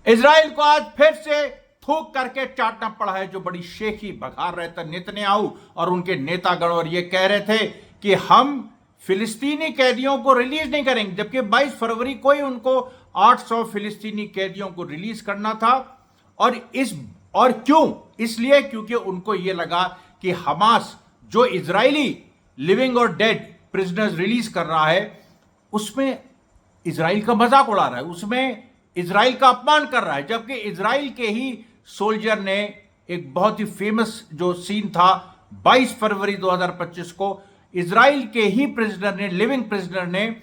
Israel को आज फिर से थूक करके चाटना पड़ा है। जो बड़ी शेखी बघार रहे थे नेतन्याहू और उनके नेतागण, और ये कह रहे थे कि हम फिलिस्तीनी कैदियों को रिलीज नहीं करेंगे, जबकि 22 फरवरी को ही उनको 800 फिलिस्तीनी कैदियों को रिलीज करना था। और क्यों? इसलिए क्योंकि उनको यह लगा कि हमास जो इजरायली लिविंग और डेड प्रिजनर्स रिलीज कर रहा है उसमें इजराइल का मजाक उड़ा रहा है, उसमें इजराइल का अपमान कर रहा है। जबकि इजराइल के ही सोल्जर ने एक बहुत ही फेमस जो सीन था 22 फरवरी 2025 को, इजराइल के ही प्रिजनर ने, लिविंग प्रिजनर ने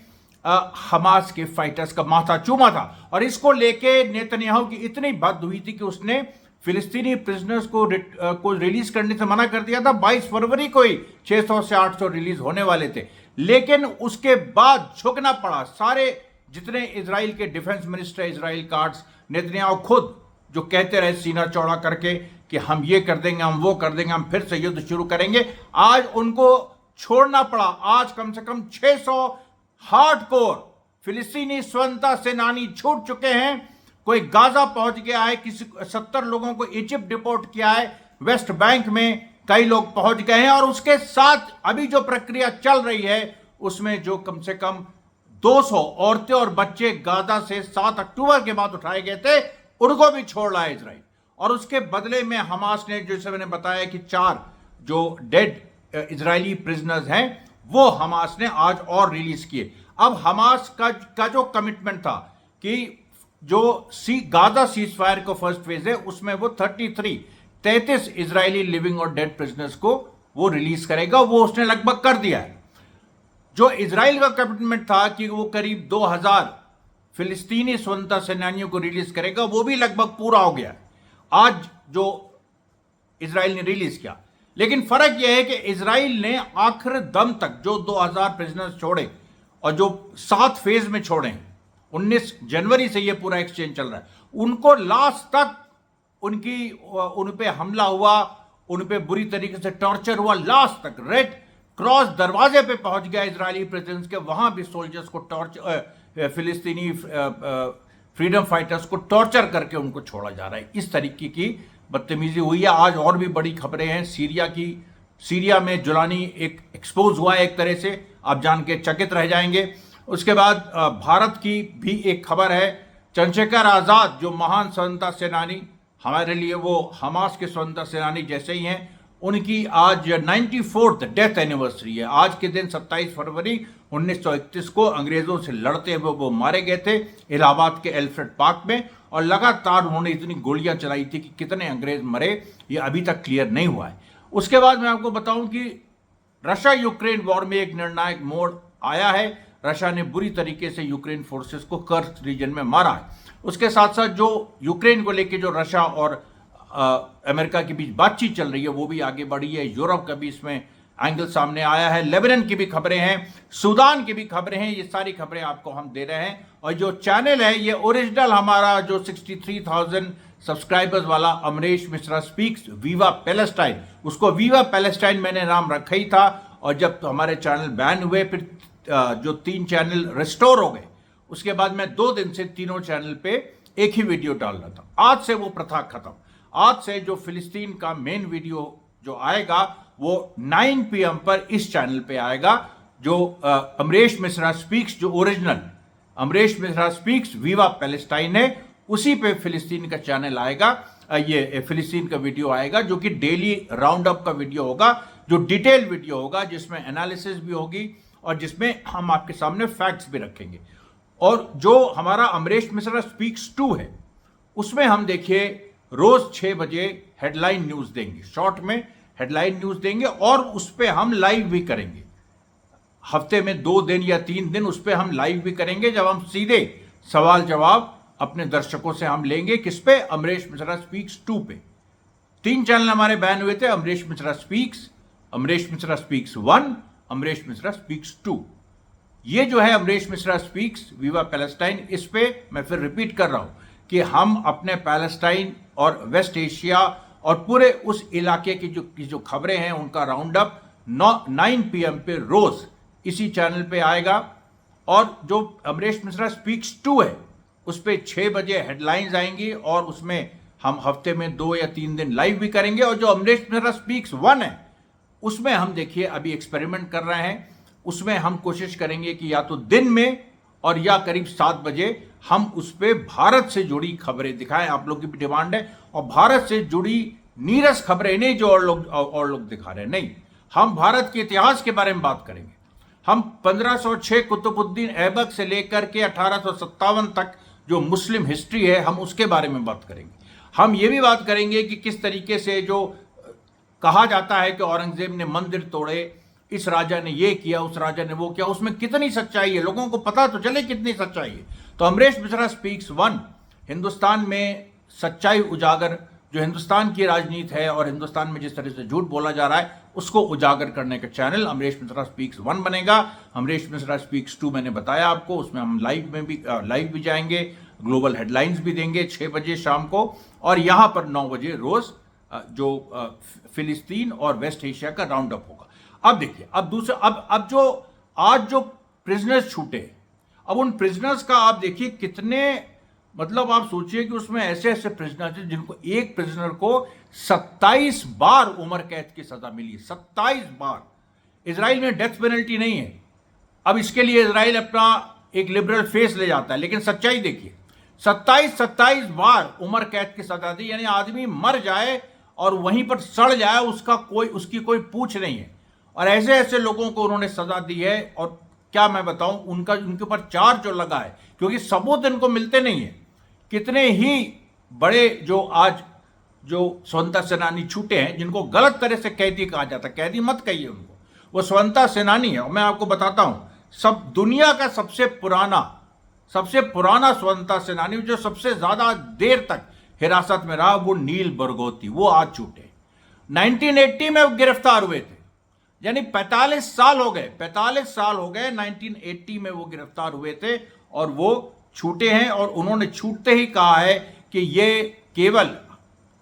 हमास के फाइटर्स का माथा चूमा था। और इसको लेके नेतन्याहू की इतनी बात हुई थी कि उसने फिलिस्तीनी प्रिजनर्स को रिलीज करने से मना कर दिया था। 22 फरवरी को ही 600 से 800 रिलीज होने वाले थे, लेकिन उसके बाद झुकना पड़ा। सारे जितने इजराइल के defence minister, Israel cards, Netanyahu खुद जो कहते रहे सीना चौड़ा करके कि हम ये कर देंगे, हम वो कर देंगे, हम फिर से युद्ध शुरू करेंगे, आज उनको छोड़ना पड़ा। आज कम से कम 600 हार्डकोर फिलिस्तीनी स्वतंत्रता सेनानी छूट चुके हैं। कोई गाजा पहुंच गया है, किसी 70 लोगों को इजिप्ट डिपोर्ट किया है, वेस्ट बैंक में कई लोग पहुंच गए हैं। और उसके साथ अभी जो प्रक्रिया चल रही है उसमें जो कम से कम 200 औरतें और बच्चे गाजा से 7 अक्टूबर के बाद उठाए गए थे, उनको भी छोड़ रहा है इजराइल। और उसके बदले में हमास ने, जैसे मैंने बताया कि 4 जो डेड इजरायली प्रिजनर्स हैं वो हमास ने आज और रिलीज किए। अब हमास का जो कमिटमेंट था कि जो गाजा सीज फायर का फर्स्ट फेज है उसमें वो 33 इजरायली लिविंग और डेड प्रिजनर्स को वो रिलीज करेगा, वो उसने लगभग कर दिया है। जो इजराइल का कमिटमेंट था कि वो करीब 2000 फिलिस्तीनी स्वतंत्रता सेनानियों को रिलीज करेगा, वो भी लगभग पूरा हो गया आज जो इजराइल ने रिलीज किया। लेकिन फर्क यह है कि इजराइल ने आखिर दम तक जो 2000 प्रिजनर्स छोड़े और जो 7 फेज में छोड़े, 19 जनवरी से यह पूरा एक्सचेंज चल रहा है, उनको लास्ट तक उन पे हमला हुआ, उन पे बुरी तरीके से टॉर्चर हुआ, लास्ट तक रेड क्रॉस दरवाजे पे पहुंच गया इजरायली प्रेसिडेंट के, वहां भी सोल्जर्स को टॉर्चर, फिलिस्तीनी फ्रीडम फाइटर्स को टॉर्चर करके उनको छोड़ा जा रहा है। इस तरीके की बदतमीजी हुई है। आज और भी बड़ी खबरें हैं सीरिया में जुलानी एक एक्सपोज हुआ है एक तरह से, आप जान के चकित रह जाएंगे। उसके बाद भारत की भी एक खबर है, चंद्रशेखर आजाद जो महान स्वतंत्रता सेनानी, हमारे लिए वो हमास के स्वतंत्रता सेनानी जैसे ही हैं, उनकी आज 94th डेथ एनिवर्सरी है। आज के दिन 27 फरवरी 1931 को अंग्रेजों से लड़ते हुए वो मारे गए थे इलाहाबाद के एल्फ्रेड पार्क में, और लगातार उन्होंने इतनी गोलियां चलाई थी कि कितने अंग्रेज मरे ये अभी तक क्लियर नहीं हुआ है। उसके बाद मैं आपको बताऊं कि रशिया यूक्रेन वॉर में एक निर्णायक मोड़ आया है। रशिया ने बुरी तरीके से यूक्रेन फोर्सेस को कर्स्क रीजन में मारा है। उसके साथ साथ जो यूक्रेन को लेकर जो रशिया और अमेरिका के बीच बातचीत चल रही है वो भी आगे बढ़ी है। यूरोप का भी इसमें एंगल सामने आया है। लेबनान की भी खबरें हैं, सूडान की भी खबरें हैं, ये सारी खबरें आपको हम दे रहे हैं। और जो चैनल है ये ओरिजिनल हमारा जो 63,000 सब्सक्राइबर्स वाला Amrish Mishra speaks Viva Palestine, उसको वीवा पैलेस्टाइन मैंने नाम रखा ही था। और जब तो हमारे चैनल बैन हुए, फिर जो 3 चैनल रिस्टोर हो गए, उसके बाद मैं 2 दिन से तीनों चैनल पे एक ही वीडियो डाल रहा था। आज से वो प्रथा खत्म। आज से जो फिलिस्तीन का मेन वीडियो जो आएगा वो 9 PM पर इस चैनल पे आएगा, जो अमरीश मिश्रा स्पीक्स, जो original Amrish Mishra speaks Viva Palestine है, उसी पे फिलिस्तीन का चैनल आएगा। ये फिलिस्तीन का वीडियो आएगा जो कि डेली राउंड अप का वीडियो होगा, जो डिटेल वीडियो होगा, जिसमें एनालिसिस भी होगी और जिसमें हम आपके सामने फैक्ट्स भी रखेंगे। और जो हमारा अमरीश मिश्रा स्पीक्स 2 है, उसमें हम देखिए रोज 6 बजे हेडलाइन न्यूज देंगे, शॉर्ट में हेडलाइन न्यूज देंगे, और उस पर हम लाइव भी करेंगे। हफ्ते में 2 दिन या 3 दिन उस पर हम लाइव भी करेंगे, जब हम सीधे सवाल जवाब अपने दर्शकों से हम लेंगे। किस पे? अमरीश मिश्रा स्पीक्स 2 पे। 3 चैनल हमारे बैन हुए थे, अमरीश मिश्रा स्पीक्स 1, अमरीश मिश्रा स्पीक्स 2। ये जो है Amrish Mishra speaks Viva Palestine, इस पे मैं फिर रिपीट कर रहा हूं कि हम अपने पैलेस्टाइन और वेस्ट एशिया और पूरे उस इलाके की जो खबरें हैं उनका राउंड अप 9 PM पे रोज इसी चैनल पे आएगा। और जो अमरीश मिश्रा स्पीक्स 2 है उस पर 6 बजे हेडलाइंस आएंगी और उसमें हम हफ्ते में 2 या 3 दिन लाइव भी करेंगे। और जो अमरीश मिश्रा स्पीक्स 1 है उसमें हम देखिए अभी एक्सपेरिमेंट कर रहे हैं, उसमें हम कोशिश करेंगे कि या तो दिन में और या करीब 7 बजे हम उस पर भारत से जुड़ी खबरें दिखाएं। आप लोग की भी डिमांड है, और भारत से जुड़ी नीरस खबरें नहीं जो और लोग दिखा रहे हैं, नहीं, हम भारत के इतिहास के बारे में बात करेंगे। हम 1506 कुतुबुद्दीन ऐबक से लेकर के 1857 तक जो मुस्लिम हिस्ट्री है हम उसके बारे में बात करेंगे। हम ये भी बात करेंगे कि किस तरीके से जो कहा जाता है कि औरंगजेब ने मंदिर तोड़े, इस राजा ने ये किया, उस राजा ने वो किया, उसमें कितनी सच्चाई है, लोगों को पता तो चले कितनी सच्चाई है। तो अमरीश मिश्रा स्पीक्स 1 हिंदुस्तान में सच्चाई उजागर, जो हिंदुस्तान की राजनीति है और हिंदुस्तान में जिस तरह से झूठ बोला जा रहा है उसको उजागर करने का चैनल अमरीश मिश्रा स्पीक्स 1 बनेगा। अमरीश मिश्रा स्पीक्स 2 मैंने बताया आपको, उसमें हम लाइव भी जाएंगे, ग्लोबल हेडलाइंस भी देंगे 6 बजे शाम को, और यहाँ पर 9 बजे रोज जो फिलिस्तीन और वेस्ट एशिया का राउंड अप होगा। अब देखिए, अब जो आज जो प्रिजनर्स छूटे, अब उन प्रिजनर्स का आप देखिए कितने, मतलब आप सोचिए कि उसमें ऐसे ऐसे प्रिजनर्स हैं जिनको, एक प्रिजनर को 27 बार उम्र कैद की सजा मिली, 27 बार। इजराइल में डेथ पेनल्टी नहीं है। अब इसके लिए इजराइल अपना एक लिबरल फेस ले जाता है, लेकिन सच्चाई देखिए, 27 बार उम्र कैद की सजा दी, यानी आदमी मर जाए और वहीं पर सड़ जाए, उसकी कोई पूछ नहीं है। और ऐसे ऐसे लोगों को उन्होंने सजा दी है, और क्या मैं बताऊं, उनके ऊपर चार्ज जो लगा है, क्योंकि सबूत इनको मिलते नहीं है। कितने ही बड़े जो आज जो स्वतंत्रता सेनानी छूटे हैं, जिनको गलत तरह से कैदी कहा जाता है, कैदी मत कहिए उनको, वो स्वतंत्रता सेनानी है। और मैं आपको बताता हूं, सब दुनिया का सबसे पुराना स्वतंत्रता सेनानी जो सबसे ज्यादा देर तक हिरासत में रहा, वो नील बरगोती, वो आज छूटे। 1980 में वो गिरफ्तार हुए थे, यानी 45 साल हो गए 1980 में वो गिरफ्तार हुए थे और वो छूटे हैं। और उन्होंने छूटते ही कहा है कि ये केवल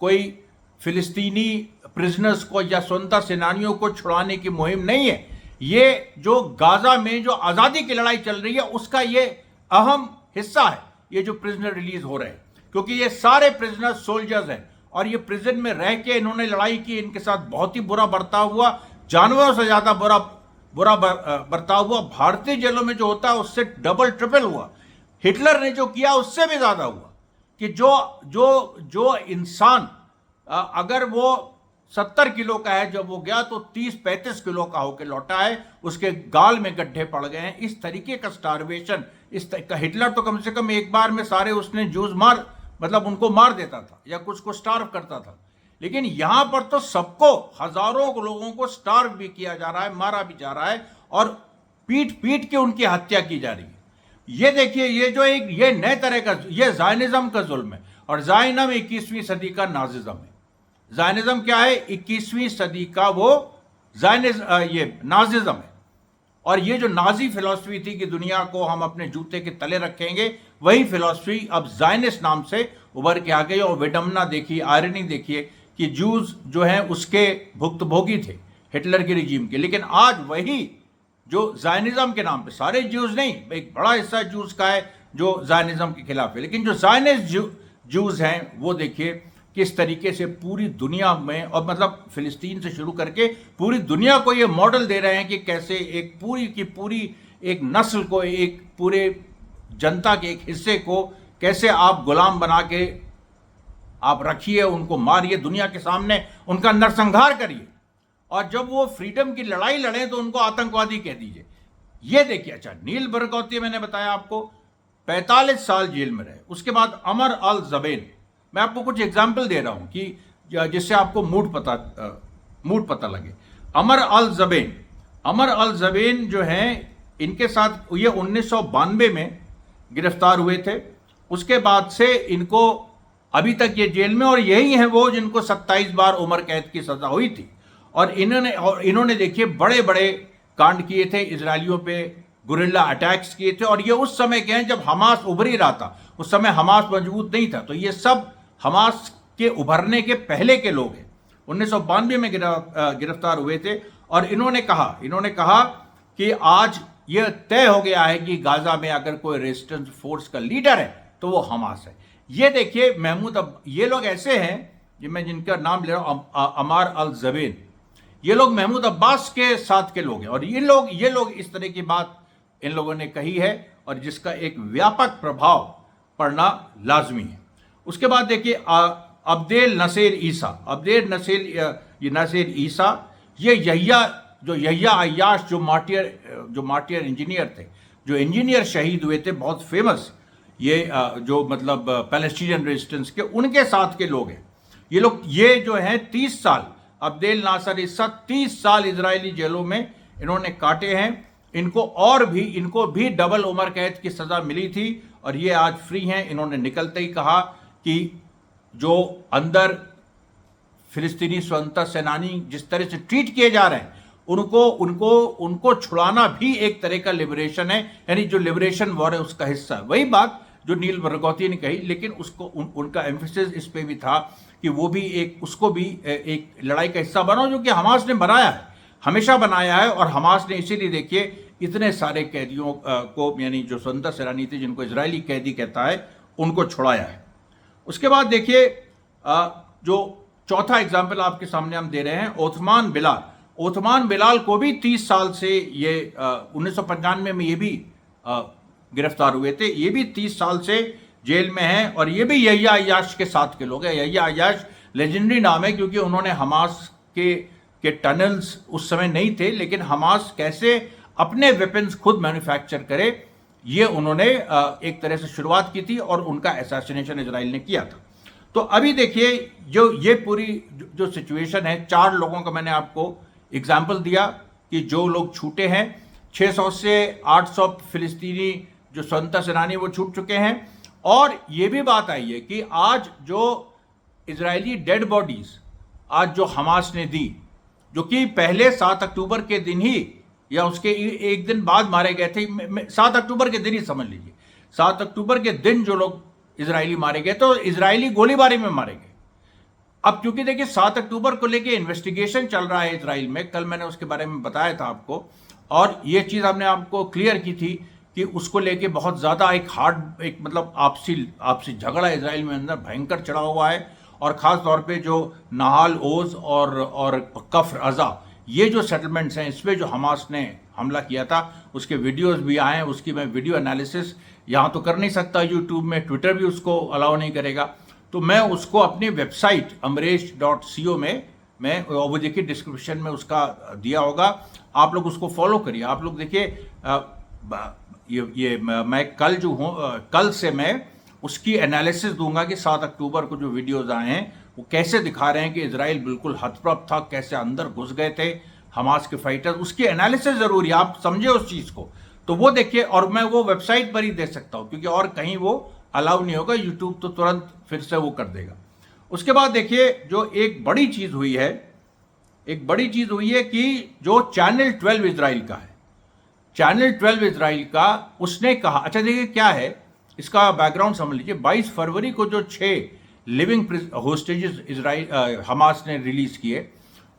कोई फिलिस्तीनी प्रिजनर्स को या स्वतंत्रता सेनानियों को छुड़ाने की मुहिम नहीं है, ये जो गाजा में जो आज़ादी की लड़ाई चल रही है उसका ये अहम हिस्सा है, ये जो प्रिजनर रिलीज हो रहे हैं, क्योंकि ये सारे प्रिजनर सोल्जर्स हैं और ये प्रिजन में रह के इन्होंने लड़ाई की, इनके साथ बहुत ही बुरा बर्ताव हुआ, जानवरों से ज्यादा बुरा बर्ताव हुआ। भारतीय जेलों में जो होता है उससे डबल ट्रिपल हुआ। हिटलर ने जो किया उससे भी ज्यादा हुआ, कि जो इंसान अगर वो 70 किलो का है, जब वो गया तो 30-35 किलो का होकर लौटा है, उसके गाल में गड्ढे पड़ गए हैं। इस तरीके का स्टारवेशन, हिटलर तो कम से कम एक बार में सारे उसने जूस मतलब उनको मार देता था या कुछ को स्टार्व करता था, लेकिन यहां पर तो सबको, हजारों लोगों को स्टार्व भी किया जा रहा है, मारा भी जा रहा है और पीट के उनकी हत्या की जा रही है। ये देखिए, ये नए तरह का, ये ज़ायनिज़्म का जुल्म है। और ज़ायनिज़्म 21वीं सदी का नाजिज़्म है। ज़ायनिज़्म क्या है? 21वीं सदी का वो ये नाजिज़्म है। और ये जो नाजी फिलॉसफी थी कि दुनिया को हम अपने जूते के तले रखेंगे, वही फिलॉसफी अब ज़ायनिस्ट नाम से उभर के आ गई। और विडम्बना देखिए, आयरनी देखिए कि जूस जो हैं उसके भुक्तभोगी थे हिटलर के रिजीम के, लेकिन आज वही जो ज़ायनिज़्म के नाम पे, सारे जूस नहीं, एक बड़ा हिस्सा जूस का है जो ज़ायनिज़्म के खिलाफ है, लेकिन जो ज़ायनिस्ट जूस हैं वो देखिए किस तरीके से पूरी दुनिया में, और मतलब फिलिस्तीन से शुरू करके पूरी दुनिया को ये मॉडल दे रहे हैं कि कैसे एक पूरी की पूरी एक नस्ल को, एक पूरे जनता के एक हिस्से को कैसे आप गुलाम बना के आप रखिए, उनको मारिए, दुनिया के सामने उनका नरसंहार करिए, और जब वो फ्रीडम की लड़ाई लड़े तो उनको आतंकवादी कह दीजिए। ये देखिए, अच्छा, नील बरगौती मैंने बताया आपको 45 साल जेल में रहे। उसके बाद अमर अल ज़बैन, मैं आपको कुछ एग्जाम्पल दे रहा हूं कि जिससे आपको मूड पता लगे। अमर अल ज़बैन जो हैं, इनके साथ ये 1992 में गिरफ्तार हुए थे। उसके बाद से इनको अभी तक ये जेल में, और यही हैं वो जिनको 27 बार उम्र कैद की सजा हुई थी। और इन्होंने देखिए बड़े बड़े कांड किए थे, इजरायलियों पे गुरिल्ला अटैक्स किए थे। और ये उस समय के हैं जब हमास उभर ही रहा था, उस समय हमास मजबूत नहीं था। तो ये सब हमास के उभरने के पहले के लोग हैं। 1992 में गिरफ्तार हुए थे। और इन्होंने कहा कि आज यह तय हो गया है कि गाजा में अगर कोई रेजिस्टेंस फोर्स का लीडर है तो वो हमास है। ये देखिए महमूद, अब ये लोग ऐसे हैं, ये मैं जिनका नाम ले रहा हूं, अमार अल ज़बेन, ये लोग महमूद अब्बास के साथ के लोग हैं, और ये लोग इस तरह की बात इन लोगों ने कही है, और जिसका एक व्यापक प्रभाव पड़ना लाजमी है। उसके बाद देखिए अब्देल नसीर ईसा, ये यहिया अय्याश जो मार्टियर इंजीनियर थे, जो इंजीनियर शहीद हुए थे, बहुत फेमस, ये जो मतलब पैलेस्टीनियन रेजिस्टेंस के, उनके साथ के लोग हैं ये जो हैं 30 साल, अब्देल नासर ईसा 30 साल इजरायली जेलों में इन्होंने काटे हैं। इनको भी डबल उम्र कैद की सजा मिली थी, और ये आज फ्री हैं। इन्होंने निकलते ही कहा कि जो अंदर फिलिस्तीनी स्वतंत्रता सेनानी जिस तरह से ट्रीट किए जा रहे हैं, उनको छुड़ाना भी एक तरह का लिबरेशन है, यानी जो लिबरेशन वॉर है उसका हिस्सा है। वही बात जो नील बरगौती ने कही, लेकिन उनका एम्फेसिस इस पे भी था कि वो भी उसको भी एक लड़ाई का हिस्सा बनाओ, जो कि हमास ने बनाया है, हमेशा बनाया है। और हमास ने इसीलिए देखिए इतने सारे कैदियों को, यानी जो स्वतंत्रता सेनानी थे जिनको इजरायली कैदी कहता है, उनको छुड़ाया है। उसके बाद देखिए जो चौथा एग्जाम्पल आपके सामने हम दे रहे हैं, ओथमान बिलाल को भी 30 साल से, ये 1995 में ये भी गिरफ्तार हुए थे, ये भी 30 साल से जेल में हैं, और ये भी यहिया अय्याश के साथ के लोग हैं। यहिया अय्याश लेजेंडरी नाम है, क्योंकि उन्होंने हमास के टनल्स उस समय नहीं थे, लेकिन हमास कैसे अपने वेपन्स खुद मैन्युफैक्चर करे, ये उन्होंने एक तरह से शुरुआत की थी, और उनका असैसिनेशन इजराइल ने किया था। तो अभी देखिए जो ये पूरी जो सिचुएशन है, 4 लोगों का मैंने आपको एग्जाम्पल दिया कि जो लोग छूटे हैं, 600 से 800 फिलिस्तीनी जो स्वतंत्रता सेनानी वो छूट चुके हैं। और ये भी बात आई है कि आज जो इजरायली डेड बॉडीज आज जो हमास ने दी, जो कि पहले 7 अक्टूबर के दिन ही या उसके एक दिन बाद मारे गए थे, 7 अक्टूबर के दिन ही समझ लीजिए, 7 अक्टूबर के दिन जो लोग इजरायली मारे गए, तो इजरायली गोलीबारी में मारे गए। अब क्योंकि देखिए 7 अक्टूबर को लेके इन्वेस्टिगेशन चल रहा है इजराइल में, कल मैंने उसके बारे में बताया था आपको, और ये चीज़ हमने आपको क्लियर की थी कि उसको लेके बहुत ज़्यादा एक मतलब आपसी झगड़ा इजराइल में अंदर भयंकर चढ़ा हुआ है। और ख़ास तौर पे जो नाहाल ओज और कफ्र अज़ा, ये जो सेटलमेंट्स हैं, इस पर जो हमास ने हमला किया था, उसके वीडियोस भी आए हैं। उसकी मैं वीडियो एनालिसिस यहाँ तो कर नहीं सकता यूट्यूब में, ट्विटर भी उसको अलाउ नहीं करेगा, तो मैं उसको अपनी वेबसाइट amresh.co में मैं वो देखिए डिस्क्रिप्शन में उसका दिया होगा, आप लोग उसको फॉलो करिए। आप लोग देखिए ये मैं कल से मैं उसकी एनालिसिस दूंगा कि 7 अक्टूबर को जो वीडियोज़ आए हैं वो कैसे दिखा रहे हैं कि इजराइल बिल्कुल हतप्रभ था, कैसे अंदर घुस गए थे हमास के फाइटर्स। उसकी एनालिसिस ज़रूरी है, आप समझे उस चीज़ को, तो वो देखिए। और मैं वो वेबसाइट पर ही दे सकता हूँ, क्योंकि और कहीं वो अलाउ नहीं होगा, यूट्यूब तो तुरंत फिर से वो कर देगा। उसके बाद देखिए जो एक बड़ी चीज़ हुई है कि जो चैनल 12 इजराइल का है, चैनल 12 इजराइल का, उसने कहा, अच्छा देखिए क्या है इसका बैकग्राउंड समझ लीजिए। 22 फरवरी को जो 6 लिविंग होस्टेजेस इजराइल हमास ने रिलीज किए,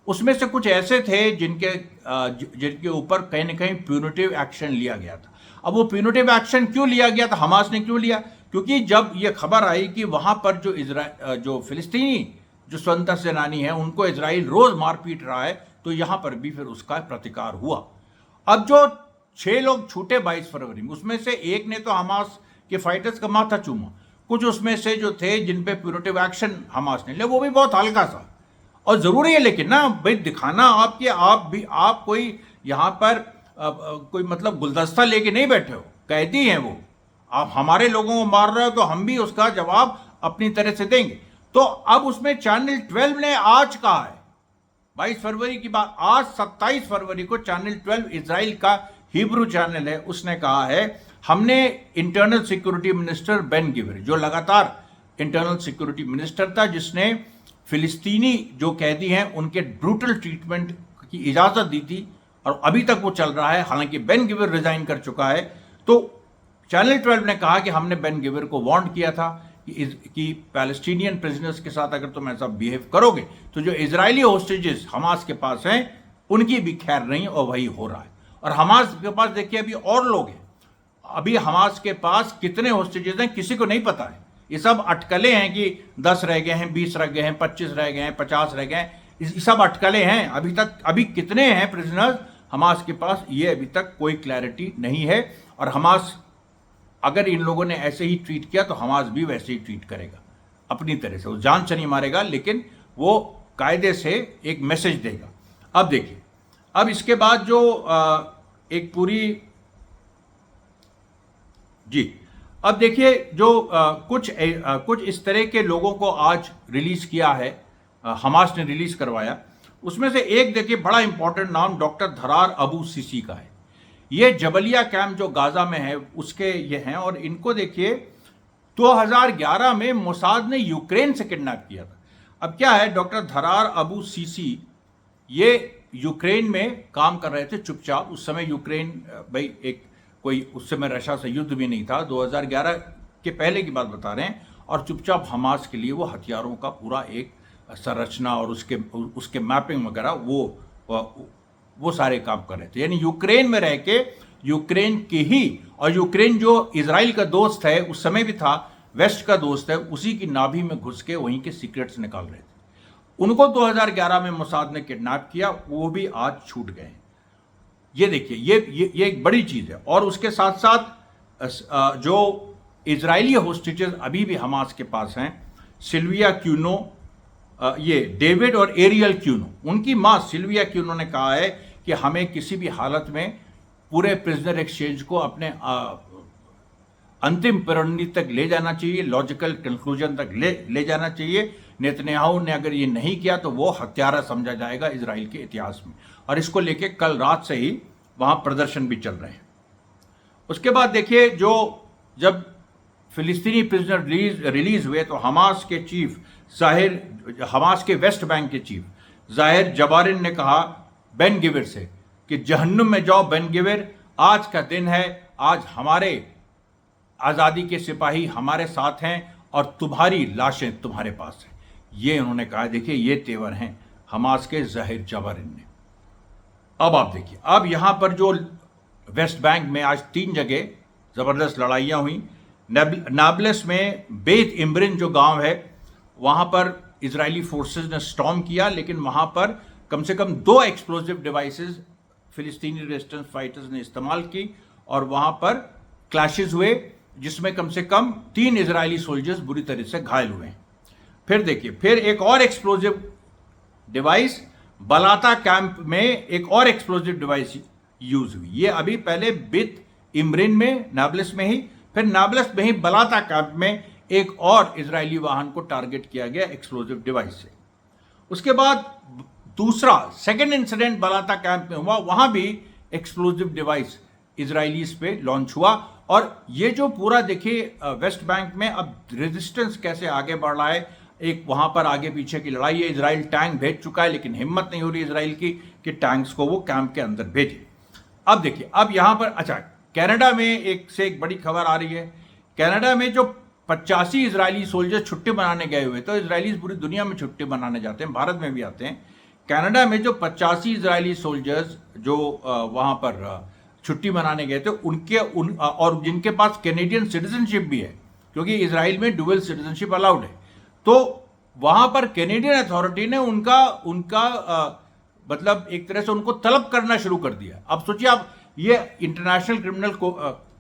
उसमें से कुछ ऐसे थे जिनके ऊपर कहीं ना कहीं प्यूनिटिव एक्शन लिया गया था। अब वो प्यूनिटिव एक्शन क्यों लिया गया था, हमास ने क्यों लिया? क्योंकि जब ये खबर आई कि वहां पर जो फिलिस्तीनी जो स्वतंत्रता सेनानी है उनको इजराइल रोज मार पीट रहा है, तो यहां पर भी फिर उसका प्रतिकार हुआ। अब जो 6 लोग छूटे 22 फरवरी में, उसमें से एक ने तो हमास के फाइटर्स का माथा चूमा, कुछ उसमें से जो थे जिन पे प्यूनिटिव एक्शन हमास ने लिया वो भी बहुत हल्का सा। और जरूरी है लेकिन ना भाई दिखाना आप कोई यहाँ पर कोई मतलब गुलदस्ता लेके नहीं बैठे हो, कैदी हैं वो, आप हमारे लोगों को मार रहे हो तो हम भी उसका जवाब अपनी तरह से देंगे। तो अब उसमें चैनल 12 ने आज कहा है, 22 फरवरी की बात, आज 27 फरवरी को चैनल 12 इजराइल का हिब्रू चैनल है, उसने कहा है हमने internal security minister Ben giver, जो लगातार इंटरनल सिक्योरिटी मिनिस्टर था, जिसने फिलिस्तीनी जो कैदी हैं उनके ब्रूटल ट्रीटमेंट की इजाजत दी थी, और अभी तक वो चल रहा है, हालांकि बेन गिवर रिजाइन कर चुका है। तो चैनल 12 ने कहा कि हमने बेन गिवर को वार्न किया था कि पैलेस्टीनियन प्रिजनर्स के साथ अगर तुम ऐसा बिहेव करोगे तो जो इजरायली होस्टेजेस हमास के पास हैं उनकी भी खैर नहीं, और वही हो रहा है। और हमास के पास देखिए अभी और लोग हैं, अभी हमास के पास कितने होस्टेजेस हैं किसी को नहीं पता है। ये सब अटकलें हैं कि 10 रह गए हैं, 20 रह गए हैं, 25 रह गए हैं, 50 रह गए हैं, ये सब अटकलें हैं। अभी तक अभी कितने हैं प्रिजनर्स हमास के पास, ये अभी तक कोई क्लैरिटी नहीं है। और हमास, अगर इन लोगों ने ऐसे ही ट्रीट किया तो हमास भी वैसे ही ट्रीट करेगा अपनी तरह से। वो जान से नहीं मारेगा, लेकिन वो कायदे से एक मैसेज देगा। अब देखिए, अब इसके बाद जो एक पूरी जी, अब देखिए जो कुछ इस तरह के लोगों को आज रिलीज किया है, हमास ने रिलीज करवाया। उसमें से एक देखिए बड़ा इंपॉर्टेंट नाम डॉक्टर धरार अबू सीसी का है। ये जबलिया कैंप जो गाजा में है उसके ये हैं, और इनको देखिए 2011 में मोसाद ने यूक्रेन से किडनैप किया था। अब क्या है, डॉक्टर धरार अबू सीसी ये यूक्रेन में काम कर रहे थे चुपचाप। उस समय यूक्रेन भाई एक कोई उस समय रशिया से युद्ध भी नहीं था, 2011 के पहले की बात बता रहे हैं। और चुपचाप हमास के लिए वो हथियारों का पूरा एक संरचना और उसके मैपिंग वगैरह वो सारे काम कर रहे थे। यानी यूक्रेन में रह के यूक्रेन की ही, और यूक्रेन जो इजराइल का दोस्त है उस समय भी था, वेस्ट का दोस्त है, उसी की नाभि में घुस के वहीं के सीक्रेट्स निकाल रहे थे। उनको 2011 में मोसाद ने किडनैप किया, वो भी आज छूट गए। ये देखिए, ये एक बड़ी चीज है। और उसके साथ साथ जो इजरायली होस्टेजेस अभी भी हमास के पास हैं, सिल्विया क्यूनो, ये डेविड और एरियल क्यूनो, उनकी मां सिल्विया क्यूनो ने कहा है कि हमें किसी भी हालत में पूरे प्रिजनर एक्सचेंज को अपने अंतिम परिणति तक ले जाना चाहिए, लॉजिकल कंक्लूजन तक ले जाना चाहिए। नेतन्याहू ने अगर ये नहीं किया तो वो हत्यारा समझा जाएगा इजराइल के इतिहास में। और इसको लेके कल रात से ही वहां प्रदर्शन भी चल रहे हैं। उसके बाद देखिए, जो जब फिलिस्तीनी प्रिजनर रिलीज हुए तो हमास के चीफ हमास के वेस्ट बैंक के चीफ जाहिर जबारिन ने कहा बेन गिविर से कि जहन्नुम में जाओ बेन गिविर, आज का दिन है, आज हमारे आज़ादी के सिपाही हमारे साथ हैं और तुम्हारी लाशें तुम्हारे पास हैं। ये उन्होंने कहा। देखिए, ये तेवर हैं हमास के जाहिर जबारिन ने। अब आप देखिए, अब यहां पर जो वेस्ट बैंक में आज 3 जगह जबरदस्त लड़ाइयां हुई। नाब्लस में बेत इमरिन जो गांव है, वहां पर इजरायली फोर्सेस ने स्टॉर्म किया, लेकिन वहां पर कम से कम 2 एक्सप्लोजिव डिवाइसेस फिलिस्तीनी रेजिस्टेंस फाइटर्स ने इस्तेमाल की और वहां पर क्लैशेस हुए, जिसमें कम से कम 3 इजरायली सोल्जर्स बुरी तरह से घायल हुए। फिर देखिए, फिर एक और एक्सप्लोजिव डिवाइस बलाता कैंप में, एक और एक्सप्लोजिव डिवाइस यूज हुई। ये अभी पहले बेत इमरिन में नाब्लस में ही, फिर नाब्लस में ही बलाता कैंप में एक और इजरायली वाहन को टारगेट किया गया एक्सप्लोजिव डिवाइस से। उसके बाद दूसरा सेकेंड इंसिडेंट बलाता कैंप में हुआ, वहां भी एक्सप्लोजिव डिवाइस इजरायलीज पे लॉन्च हुआ। और ये जो पूरा देखिए वेस्ट बैंक में अब रेजिस्टेंस कैसे आगे बढ़ रहा है, एक वहां पर आगे पीछे की लड़ाई है। इजराइल टैंक भेज चुका है, लेकिन हिम्मत नहीं हो रही इजराइल की कि टैंक्स को वो कैंप के अंदर भेजे। अब देखिए, अब यहां पर अच्छा, कनाडा में एक से एक बड़ी खबर आ रही है। कनाडा में जो 85 इजरायली सोल्जर्स छुट्टी मनाने गए हुए, तो इजरायलीज पूरी दुनिया में छुट्टी मनाने जाते हैं, भारत में भी आते हैं। कनाडा में जो 85 इजरायली सोल्जर्स जो वहां पर छुट्टी मनाने गए थे, और जिनके पास कैनेडियन सिटीजनशिप भी है, क्योंकि इजराइल में डुअल सिटीजनशिप अलाउड है, तो वहां पर कैनेडियन अथॉरिटी ने उनका मतलब एक तरह से उनको तलब करना शुरू कर दिया। अब सोचिए आप, ये इंटरनेशनल क्रिमिनल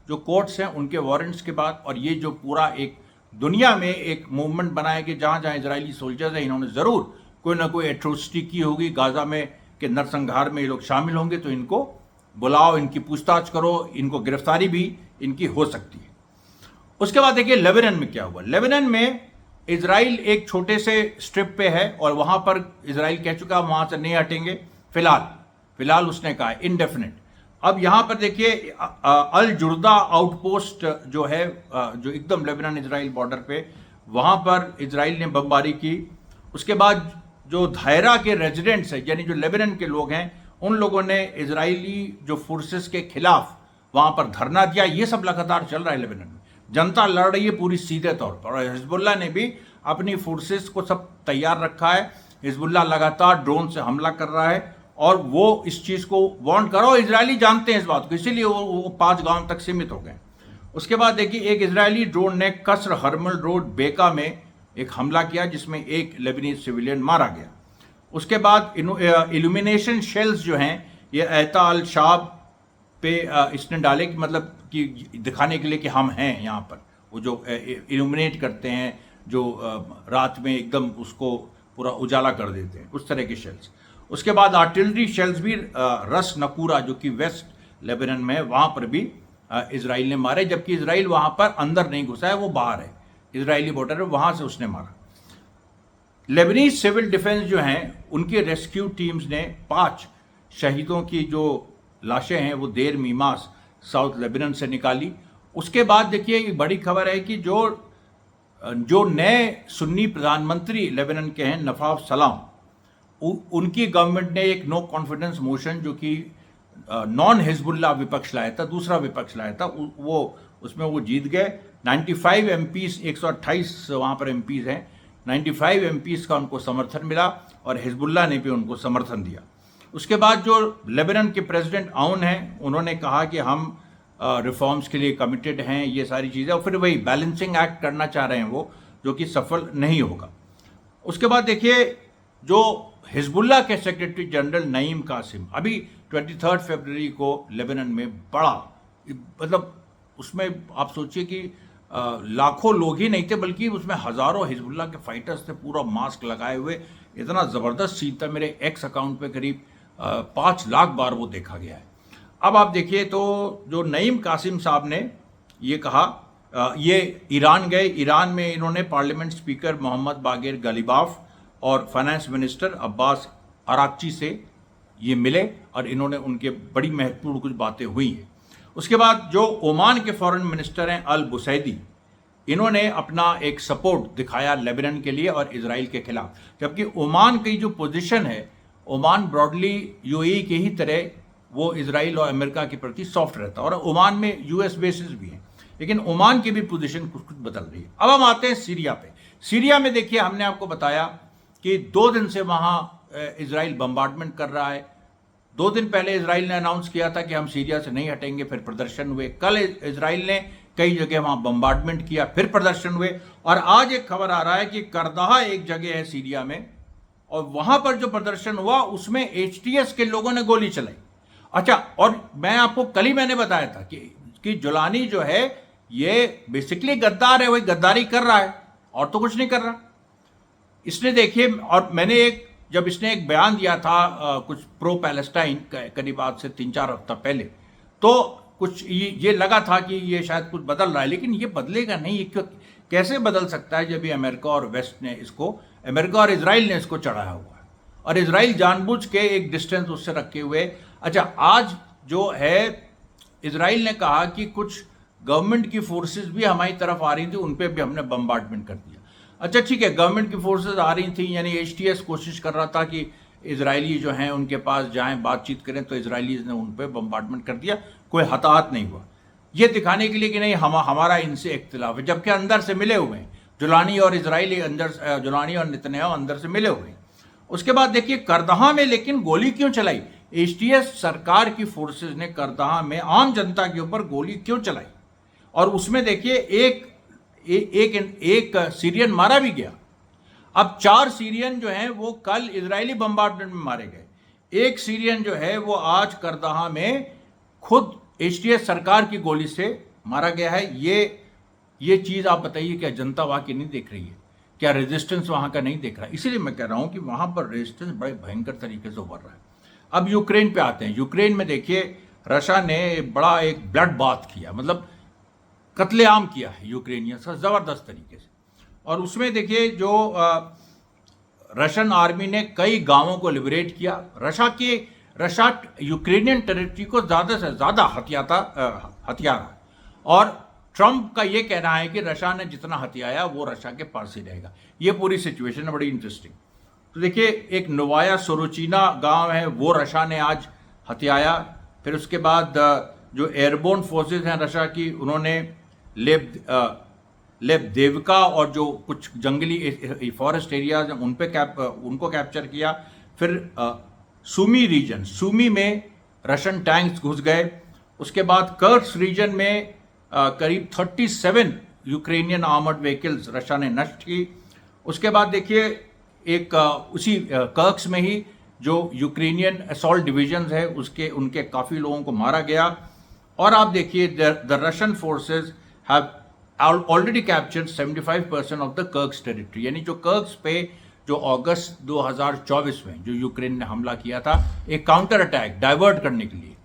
जो कोर्ट्स हैं उनके वारंट्स के बाद, और ये जो पूरा एक दुनिया में एक मूवमेंट बनाया कि जहां जहां इजरायली सोल्जर्स हैं, इन्होंने जरूर कोई ना कोई एट्रोसिटी की होगी, गाजा में के नरसंहार में ये लोग शामिल होंगे, तो इनको बुलाओ, इनकी पूछताछ करो, इनको गिरफ्तारी भी इनकी हो सकती है। उसके बाद देखिए लेबनान में क्या हुआ। लेबनान में इजराइल एक छोटे से स्ट्रिप पे है और वहां पर इजराइल कह चुका वहां से नहीं हटेंगे फिलहाल उसने कहा इनडेफिनेट। अब यहां पर देखिए अल जुर्दा आउटपोस्ट जो है, जो एकदम लेबनान इजराइल बॉर्डर पे, वहां पर इजराइल ने बमबारी की। उसके बाद जो धायरा के रेजिडेंट्स हैं, यानी जो लेबनान के लोग हैं, उन लोगों ने इजरायली जो फोर्सेस के खिलाफ वहां पर धरना दिया। ये सब लगातार चल रहा है लेबनान में, जनता लड़ रही है पूरी सीधे तौर पर, और हिजबुल्लाह ने भी अपनी फोर्सेस को सब तैयार रखा है। हिजबुल्लाह लगातार ड्रोन से हमला कर रहा है और वो इस चीज को वार्न करो, इजरायली जानते हैं इस बात को, इसीलिए वो 5 गांव तक सीमित हो गए। उसके बाद देखिए एक इजरायली ड्रोन ने कसर हरमल रोड बेका में एक हमला किया जिसमें एक लेबनीज सिविलियन मारा गया। उसके बाद इल्यूमिनेशन शेल्स जो हैं ये एता अल शाब पे इसने डाले कि मतलब कि दिखाने के लिए कि हम हैं यहाँ पर, वो जो इल्यूमिनेट करते हैं, जो रात में एकदम उसको पूरा उजाला कर देते हैं, उस तरह के शेल्स। उसके बाद आर्टिलरी शेल्स भी रस नकूरा जो कि वेस्ट लेबनान में है वहाँ पर भी इजराइल ने मारे, जबकि इजराइल वहाँ पर अंदर नहीं घुसा है, वो बाहर है, इजरायली बॉर्डर है, वहाँ से उसने मारा। लेबनीज सिविल डिफेंस जो हैं उनकी रेस्क्यू टीम्स ने 5 शहीदों की जो लाशें हैं वो देर मीमास साउथ लेबनान से निकाली। उसके बाद देखिए एक बड़ी खबर है कि जो नए सुन्नी प्रधानमंत्री लेबनान के हैं नवाफ सलाम, उनकी गवर्नमेंट ने एक नो कॉन्फिडेंस मोशन जो कि नॉन हिजबुल्लाह विपक्ष लाया था, दूसरा विपक्ष लाया था, वो उसमें वो जीत गए। 95 एमपीज, 128 वहाँ पर एमपीज हैं, 95 एमपीज का उनको समर्थन मिला और हिजबुल्लाह ने भी उनको समर्थन दिया। उसके बाद जो लेबनान के प्रेसिडेंट आउन हैं उन्होंने कहा कि हम रिफॉर्म्स के लिए कमिटेड हैं, ये सारी चीज़ें, और फिर वही बैलेंसिंग एक्ट करना चाह रहे हैं वो, जो कि सफल नहीं होगा। उसके बाद देखिए जो हिजबुल्लाह के सेक्रेटरी जनरल नईम कासिम अभी 23 फरवरी को लेबनान में बड़ा, मतलब उसमें आप सोचिए कि लाखों लोग ही नहीं थे बल्कि उसमें हज़ारों हिजबुल्लाह के फाइटर्स थे, पूरा मास्क लगाए हुए, इतना ज़बरदस्त सीन था। मेरे एक्स अकाउंट पे करीब 5 लाख बार वो देखा गया है। अब आप देखिए तो जो नईम कासिम साहब ने ये कहा, ये ईरान गए, ईरान में इन्होंने पार्लियामेंट स्पीकर मोहम्मद बागेर गलीबाफ और फाइनेंस मिनिस्टर अब्बास अराक्ची से ये मिले और इन्होंने उनके बड़ी महत्वपूर्ण कुछ बातें हुई हैं। उसके बाद जो ओमान के फॉरेन मिनिस्टर हैं अल बुसैदी, इन्होंने अपना एक सपोर्ट दिखाया लेबनान के लिए और इजराइल के खिलाफ, जबकि ओमान की जो पोजीशन है, ओमान ब्रॉडली यूएई के ही तरह वो इजराइल और अमेरिका के प्रति सॉफ्ट रहता है और ओमान में यूएस बेसिस भी हैं, लेकिन ओमान की भी पोजीशन कुछ कुछ बदल रही है। अब हम आते हैं सीरिया पे। सीरिया में देखिए हमने आपको बताया कि 2 दिन से वहाँ इजराइल बम्बार्डमेंट कर रहा है। 2 दिन पहले इजराइल ने अनाउंस किया था कि हम सीरिया से नहीं हटेंगे, फिर प्रदर्शन हुए। कल इजराइल ने कई जगह वहाँ बम्बार्डमेंट किया, फिर प्रदर्शन हुए, और आज एक खबर आ रहा है कि करदहा एक जगह है सीरिया में, और वहाँ पर जो प्रदर्शन हुआ उसमें एचटीएस के लोगों ने गोली चलाई। अच्छा, और मैं आपको कल ही मैंने बताया था कि जुलानी जो है ये बेसिकली गद्दार है, वही गद्दारी कर रहा है और तो कुछ नहीं कर रहा। इसने देखिए, और मैंने जब इसने एक बयान दिया था कुछ प्रो पैलेस्टाइन करीब आज से 3-4 हफ्ता पहले, तो कुछ ये लगा था कि ये शायद कुछ बदल रहा है, लेकिन ये बदलेगा नहीं। ये कैसे बदल सकता है जब ये अमेरिका और वेस्ट ने इसको, अमेरिका और इजराइल ने इसको चढ़ाया हुआ है, और इजराइल जानबूझ के एक डिस्टेंस उससे रखे हुए। अच्छा, आज जो है इजराइल ने कहा कि कुछ गवर्नमेंट की फोर्सेस भी हमारी तरफ आ रही थी, उन पर भी हमने बम्बार्डमेंट कर दिया। अच्छा ठीक है, गवर्नमेंट की फोर्सेस आ रही थी, यानी एचटीएस कोशिश कर रहा था कि इजरायली जो हैं उनके पास जाएं, बातचीत करें, तो इजरायलीज ने उन पर बम्बार्डमेंट कर दिया, कोई हताहत नहीं हुआ। ये दिखाने के लिए कि नहीं हमारा इनसे इख्तिलाफ है, जबकि अंदर से मिले हुए हैं जुलानी और इजराइली, जुलानी और नेतन्याहू अंदर से मिले हुए हैं। उसके बाद देखिए करदहा में लेकिन गोली क्यों चलाई? एचटीएस सरकार की फोर्सेज ने करदहा में आम जनता के ऊपर गोली क्यों चलाई? और उसमें देखिए एक सीरियन मारा भी गया। अब 4 सीरियन जो हैं वो कल इजरायली बम्बार्डमेंट में मारे गए। एक सीरियन जो है वो आज करदहा में खुद एचटीएस सरकार की गोली से मारा गया है। ये चीज़ आप बताइए, क्या जनता वहाँ की नहीं देख रही है? क्या रेजिस्टेंस वहाँ का नहीं देख रहा है? इसीलिए मैं कह रहा हूँ कि वहाँ पर रेजिस्टेंस बड़े भयंकर तरीके से उभर रहा है। अब यूक्रेन पे आते हैं। यूक्रेन में देखिए रशिया ने बड़ा एक ब्लड बाथ किया, मतलब कत्लेआम किया है यूक्रेनियंस का ज़बरदस्त तरीके से। और उसमें देखिए जो रशियन आर्मी ने कई गांवों को लिबरेट किया। रशिया यूक्रेनियन टेरिटरी को ज़्यादा से ज़्यादा हथियारा, और ट्रंप का ये कहना है कि रशिया ने जितना हथियाया वो रशिया के पास ही रहेगा। ये पूरी सिचुएशन है बड़ी इंटरेस्टिंग। तो देखिए एक नोवाया सोरोचिना गांव है वो रशिया ने आज हथियाया। फिर उसके बाद जो एयरबोर्न फोर्सेस हैं रशिया की, उन्होंने लेबदेविका और जो कुछ जंगली फॉरेस्ट एरियाज हैं उनको कैप्चर किया। फिर सुमी रीजन, सुमी में रशियन टैंक्स घुस गए। उसके बाद कर्स्क रीजन में करीब 37 यूक्रेनियन आर्मर्ड व्हीकल्स रशिया ने नष्ट की। उसके बाद देखिए एक उसी कर्क्स में ही जो यूक्रेनियन असॉल्ट डिवीजन है उनके काफ़ी लोगों को मारा गया। और आप देखिए the Russian forces have already captured 75% of the Kursk territory, यानी जो कर्क्स पे जो अगस्त 2024 में जो यूक्रेन ने हमला किया था एक काउंटर अटैक डाइवर्ट करने के लिए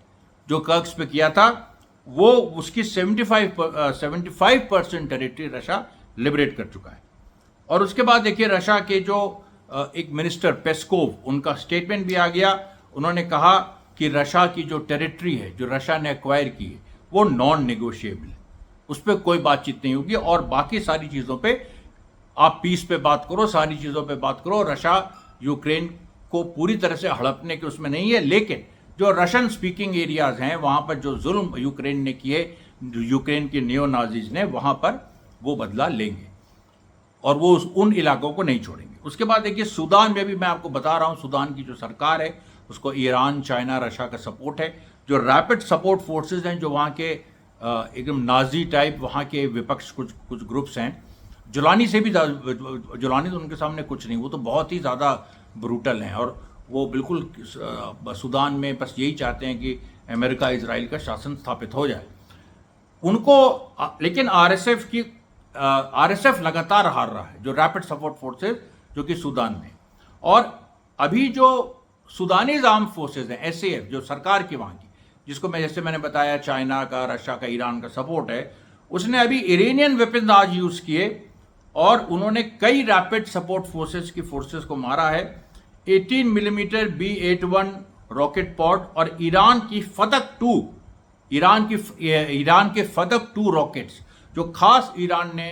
जो कर्क्स पे किया था, वो उसकी 75% टेरिटरी रशिया लिबरेट कर चुका है। और उसके बाद देखिए रशिया के जो एक मिनिस्टर पेस्कोव, उनका स्टेटमेंट भी आ गया। उन्होंने कहा कि रशिया की जो टेरिटरी है जो रशिया ने एक्वायर की है वो नॉन नेगोशिएबल है, उस पर कोई बातचीत नहीं होगी। और बाकी सारी चीज़ों पे आप पीस पे बात करो, सारी चीज़ों पे बात करो। रशिया यूक्रेन को पूरी तरह से हड़पने के उसमें नहीं है, लेकिन जो रशियन स्पीकिंग एरियाज हैं वहाँ पर जो जुल्म यूक्रेन ने किए, यूक्रेन के नियो नाजीज ने, वहाँ पर वो बदला लेंगे और वो उन इलाकों को नहीं छोड़ेंगे। उसके बाद देखिए सूडान में भी मैं आपको बता रहा हूँ, सूडान की जो सरकार है उसको ईरान, चाइना, रशिया का सपोर्ट है। जो रैपिड सपोर्ट फोर्सेज हैं, जो वहाँ के एकदम नाजी टाइप वहाँ के विपक्ष कुछ ग्रुप्स हैं, जुलानी से भी, जुलानी तो उनके सामने कुछ नहीं, वो तो बहुत ही ज़्यादा ब्रूटल हैं और वो बिल्कुल सूडान में बस यही चाहते हैं कि अमेरिका इजराइल का शासन स्थापित हो जाए उनको। लेकिन आरएसएफ लगातार हार रहा है, जो रैपिड सपोर्ट फोर्सेज जो कि सूडान में। और अभी जो सूडानीज आर्म फोर्सेज हैं, एसएएफ, जो सरकार की वहाँ की, जिसको जैसे मैंने बताया चाइना का, रशिया का, ईरान का सपोर्ट है, उसने अभी इरानियन वेपन्स आज यूज़ किए और उन्होंने कई रैपिड सपोर्ट फोर्सेज की फोर्सेज को मारा है। 18 मिलीमीटर B-81 रॉकेट पॉड और ईरान के फदक 2 रॉकेट्स जो खास ईरान ने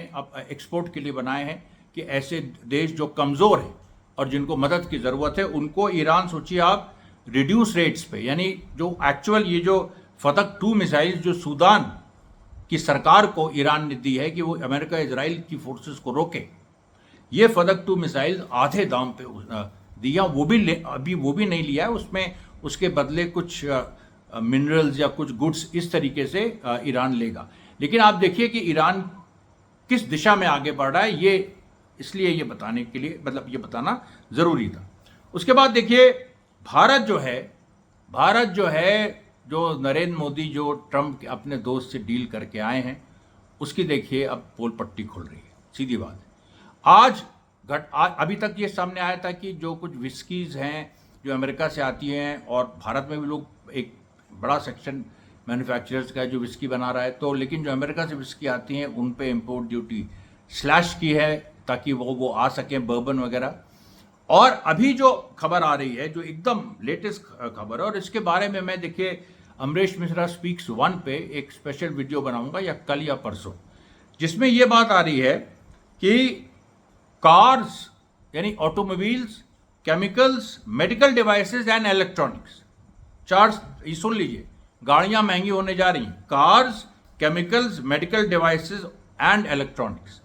एक्सपोर्ट के लिए बनाए हैं कि ऐसे देश जो कमज़ोर हैं और जिनको मदद की ज़रूरत है उनको ईरान, सोचिए आप, रिड्यूस रेट्स पे, यानी जो एक्चुअल ये जो फदक 2 मिसाइल जो सूडान की सरकार को ईरान ने दी है कि वो अमेरिका इजराइल की फोर्सेस को रोके, ये फदक 2 मिसाइल आधे दाम पे दिया, वो भी नहीं लिया है, उसमें उसके बदले कुछ मिनरल्स या कुछ गुड्स इस तरीके से ईरान लेगा। लेकिन आप देखिए कि ईरान किस दिशा में आगे बढ़ रहा है, ये इसलिए ये बताने के लिए, मतलब ये बताना ज़रूरी था। उसके बाद देखिए भारत जो है जो नरेंद्र मोदी जो ट्रंप के अपने दोस्त से डील करके आए हैं, उसकी देखिए अब पोल पट्टी खुल रही है, सीधी बात है। अभी तक ये सामने आया था कि जो कुछ विस्कीज़ हैं जो अमेरिका से आती हैं, और भारत में भी लोग, एक बड़ा सेक्शन मैन्युफैक्चरर्स का है जो विस्की बना रहा है, तो लेकिन जो अमेरिका से विस्की आती हैं उन पे इम्पोर्ट ड्यूटी स्लैश की है ताकि वो आ सकें, बर्बन वगैरह। और अभी जो खबर आ रही है, जो एकदम लेटेस्ट खबर है, और इसके बारे में मैं देखिए अमरीश मिश्रा स्पीक्स 1 पे एक स्पेशल वीडियो बनाऊंगा या कल या परसों, जिसमें ये बात आ रही है कि कार्स यानी automobiles, chemicals, medical devices and electronics, ये सुन लीजिए, गाड़ियां महंगी होने जा रही हैं, cars, chemicals, medical devices and electronics.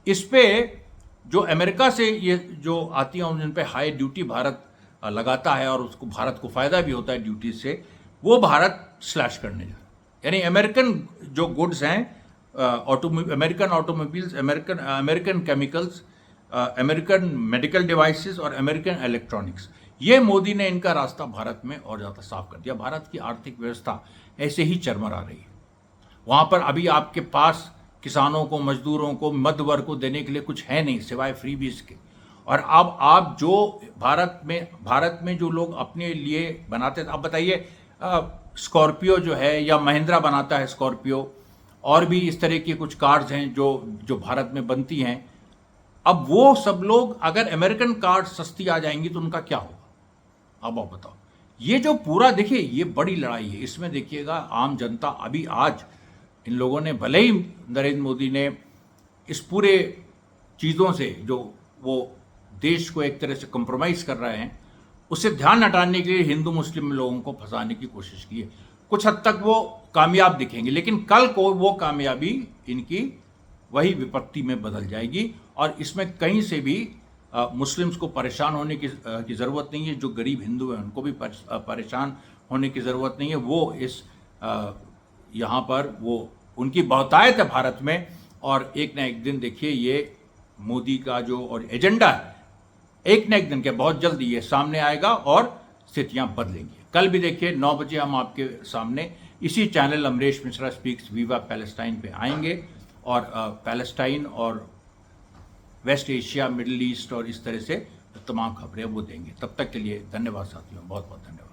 इस पे जो अमेरिका से ये जो आती हैं उन पे हाई ड्यूटी भारत लगाता है और उसको, भारत को फ़ायदा भी होता है ड्यूटी से, वो भारत स्लैश करने जा रहा है। यानी अमेरिकन जो गुड्स हैं, American automobiles, American chemicals, American medical devices और अमेरिकन इलेक्ट्रॉनिक्स, ये मोदी ने इनका रास्ता भारत में और ज़्यादा साफ कर दिया। भारत की आर्थिक व्यवस्था ऐसे ही चरमरा रही है। वहाँ पर अभी आपके पास किसानों को, मजदूरों को, मध्य वर्ग को देने के लिए कुछ है नहीं सिवाय फ्रीबीज के। और अब आप जो भारत में जो लोग अपने लिए बनाते थे, अब बताइए स्कॉर्पियो जो है या महिंद्रा बनाता है स्कॉर्पियो, और भी इस तरह की कुछ कार्स हैं जो भारत में बनती हैं। अब वो सब लोग, अगर अमेरिकन कार्स सस्ती आ जाएंगी तो उनका क्या होगा? अब आप बताओ। ये जो पूरा देखिए, ये बड़ी लड़ाई है। इसमें देखिएगा आम जनता, अभी आज इन लोगों ने, भले ही नरेंद्र मोदी ने इस पूरे चीज़ों से जो वो देश को एक तरह से कंप्रोमाइज़ कर रहे हैं, उससे ध्यान हटाने के लिए हिंदू मुस्लिम लोगों को फंसाने की कोशिश की है। कुछ हद तक वो कामयाब दिखेंगे, लेकिन कल को वो कामयाबी इनकी वही विपत्ति में बदल जाएगी। और इसमें कहीं से भी मुस्लिम्स को परेशान होने की ज़रूरत नहीं है। जो गरीब हिंदू हैं उनको भी परेशान होने की ज़रूरत नहीं है। वो इस यहाँ पर वो उनकी बहुतायत है भारत में, और एक ना एक दिन देखिए ये मोदी का जो और एजेंडा है, एक ना एक दिन के बहुत जल्दी ये सामने आएगा और स्थितियां बदलेंगी। कल भी देखिए 9 बजे हम आपके सामने इसी चैनल अमरीश मिश्रा स्पीक्स विवा पैलेस्टाइन पे आएंगे और पैलेस्टाइन और वेस्ट एशिया, मिडिल ईस्ट और इस तरह से तमाम खबरें वो देंगे। तब तक के लिए धन्यवाद साथियों, बहुत बहुत धन्यवाद।